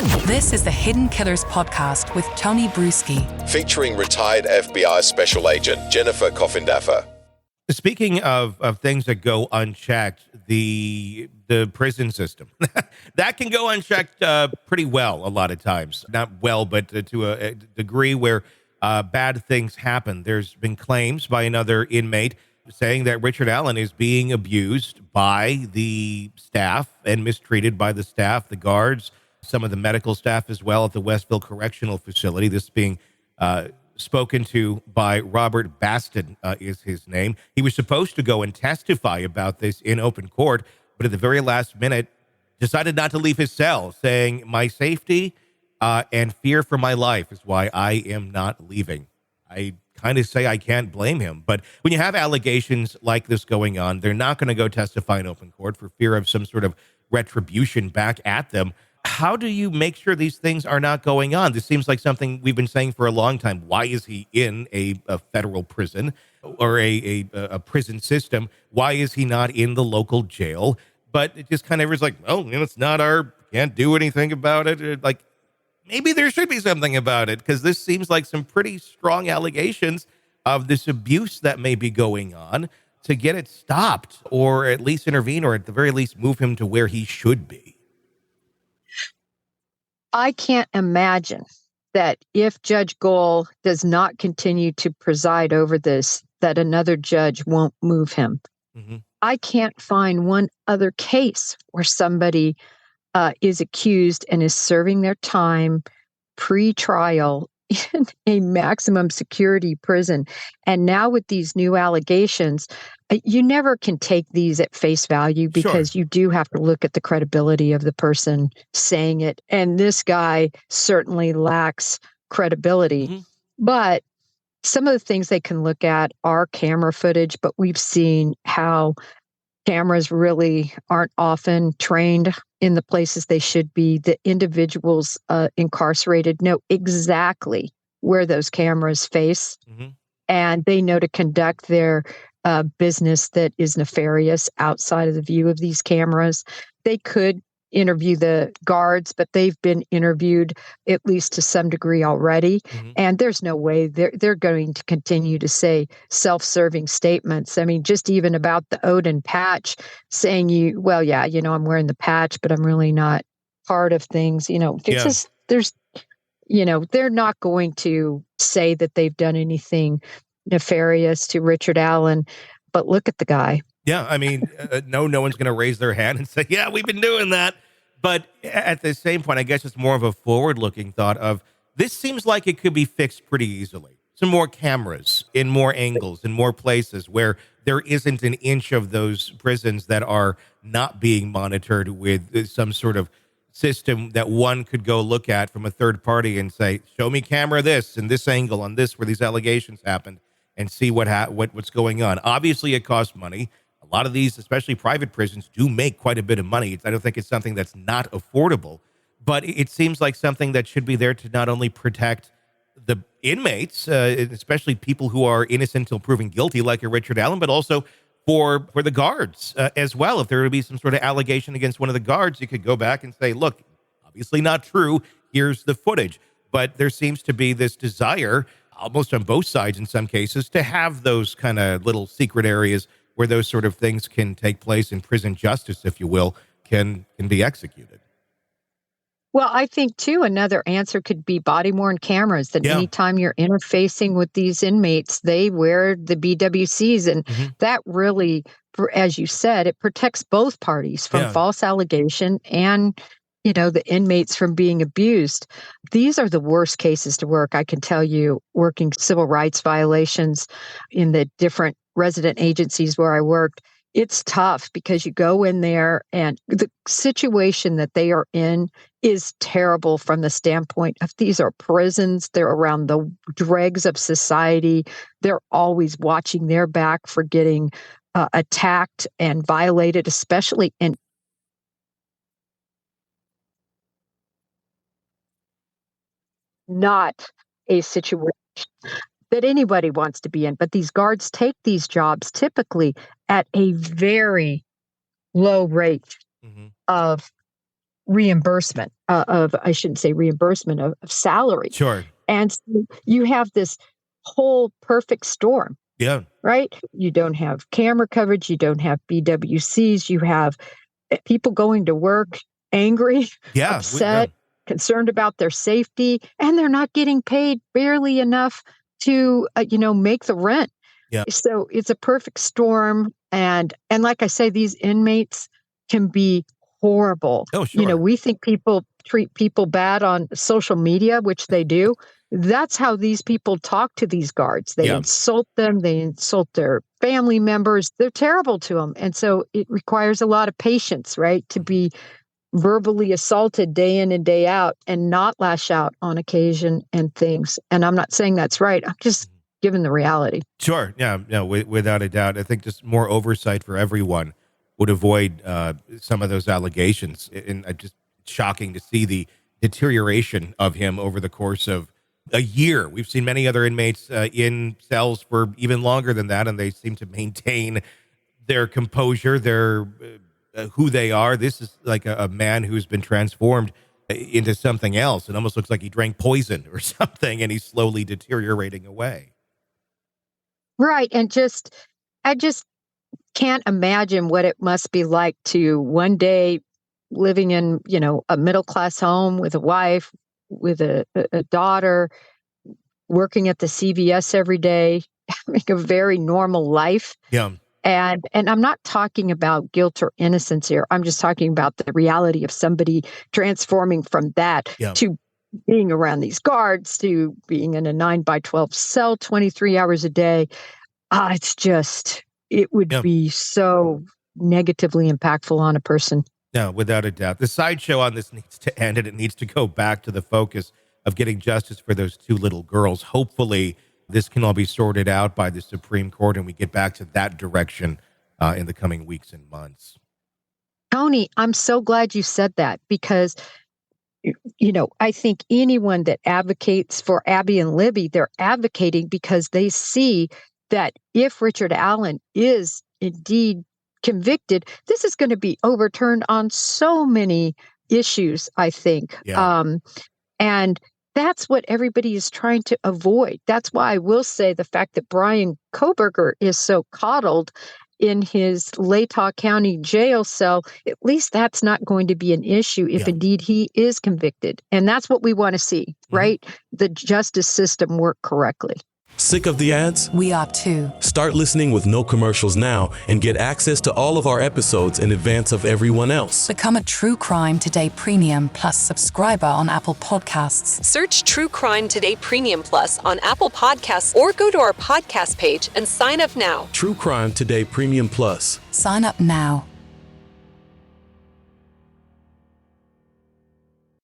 This is the Hidden Killers podcast with Tony Brueski, featuring retired FBI Special Agent Jennifer Coffindaffer. Speaking of things that go unchecked, the prison system, that can go unchecked pretty well a lot of times. Not well, but to a degree where bad things happen. There's been claims by another inmate saying that Richard Allen is being abused by the staff and mistreated by the staff, the guards, some of the medical staff as well at the Westville Correctional Facility. This being spoken to by Robert Baston is his name. He was supposed to go and testify about this in open court, but at the very last minute decided not to leave his cell, saying, "My safety and fear for my life is why I am not leaving." I kind of say I can't blame him, but when you have allegations like this going on, they're not going to go testify in open court for fear of some sort of retribution back at them. How do you make sure these things are not going on? This seems like something we've been saying for a long time. Why is he in a federal prison or a prison system? Why is he not in the local jail? But it just kind of is like, oh, it's not can't do anything about it. Like, maybe there should be something about it, because this seems like some pretty strong allegations of this abuse that may be going on, to get it stopped or at least intervene, or at the very least move him to where he should be. I can't imagine that if Judge Gohl does not continue to preside over this, that another judge won't move him. Mm-hmm. I can't find one other case where somebody is accused and is serving their time pre-trial in a maximum security prison. And now with these new allegations, you never can take these at face value, because you do have to look at the credibility of the person saying it. And this guy certainly lacks credibility. Mm-hmm. But some of the things they can look at are camera footage, but we've seen how cameras really aren't often trained in the places they should be. The individuals incarcerated know exactly where those cameras face, mm-hmm. and they know to conduct their business that is nefarious outside of the view of these cameras. They could interview the guards, but they've been interviewed at least to some degree already. Mm-hmm. And there's no way they're going to continue to say self-serving statements. I mean, just even about the Odin patch, saying I'm wearing the patch, but I'm really not part of things. Just, they're not going to say that they've done anything nefarious to Richard Allen, but look at the guy. Yeah, I mean, no one's going to raise their hand and say, yeah, we've been doing that. But at the same point, I guess it's more of a forward-looking thought of, this seems like it could be fixed pretty easily. Some more cameras in more angles, in more places where there isn't an inch of those prisons that are not being monitored with some sort of system that one could go look at from a third party and say, show me camera this and this angle on this where these allegations happened, and see what's going on. Obviously, it costs money. A lot of these, especially private prisons, do make quite a bit of money. I don't think it's something that's not affordable, but it seems like something that should be there to not only protect the inmates, especially people who are innocent until proven guilty, like a Richard Allen, but also for the guards as well. If there would be some sort of allegation against one of the guards, you could go back and say, look, obviously not true. Here's the footage. But there seems to be this desire, almost on both sides in some cases, to have those kind of little secret areas where those sort of things can take place, and prison justice, if you will, can be executed. Well, I think, too, another answer could be body-worn cameras, that anytime you're interfacing with these inmates, they wear the BWCs. And mm-hmm. that really, as you said, it protects both parties from false allegation and, the inmates from being abused. These are the worst cases to work. I can tell you, working civil rights violations in the different resident agencies where I worked, it's tough, because you go in there and the situation that they are in is terrible from the standpoint of, these are prisons. They're around the dregs of society. They're always watching their back for getting attacked and violated, especially in not a situation that anybody wants to be in. But these guards take these jobs typically at a very low rate mm-hmm. of reimbursement I shouldn't say reimbursement of salary. Sure. And so you have this whole perfect storm. Yeah. Right? You don't have camera coverage. You don't have BWCs. You have people going to work angry, upset, concerned about their safety, and they're not getting paid barely enough to, make the rent. Yeah. So it's a perfect storm. And like I say, these inmates can be horrible. Oh, sure. We think people treat people bad on social media, which they do. That's how these people talk to these guards. They insult them. They insult their family members. They're terrible to them. And so it requires a lot of patience, right, to be verbally assaulted day in and day out and not lash out on occasion and things. And I'm not saying that's right. I'm just giving the reality. Sure. Yeah. No, without a doubt. I think just more oversight for everyone would avoid some of those allegations. And just shocking to see the deterioration of him over the course of a year. We've seen many other inmates in cells for even longer than that, and they seem to maintain their composure, their who they are. This is like a man who's been transformed into something else. It almost looks like he drank poison or something, and he's slowly deteriorating away. Right. And I just can't imagine what it must be like to one day living in, a middle-class home with a wife, with a daughter, working at the CVS every day, having a very normal life. Yeah. And I'm not talking about guilt or innocence here. I'm just talking about the reality of somebody transforming from that to being around these guards, to being in a 9x12 cell 23 hours a day. It would be so negatively impactful on a person. No, without a doubt. The sideshow on this needs to end, and it needs to go back to the focus of getting justice for those two little girls. Hopefully, this can all be sorted out by the Supreme Court, and we get back to that direction in the coming weeks and months. Tony, I'm so glad you said that, because, I think anyone that advocates for Abby and Libby, they're advocating because they see that if Richard Allen is indeed convicted, this is going to be overturned on so many issues, I think. Yeah. And that's what everybody is trying to avoid. That's why I will say the fact that Brian Koberger is so coddled in his Latah County jail cell, at least that's not going to be an issue if indeed he is convicted. And that's what we want to see, right? The justice system work correctly. Sick of the ads? We are too. Start listening with no commercials now and get access to all of our episodes in advance of everyone else. Become a True Crime Today Premium Plus subscriber on Apple Podcasts. Search True Crime Today Premium Plus on Apple Podcasts or go to our podcast page and sign up now. True Crime Today Premium Plus. Sign up now.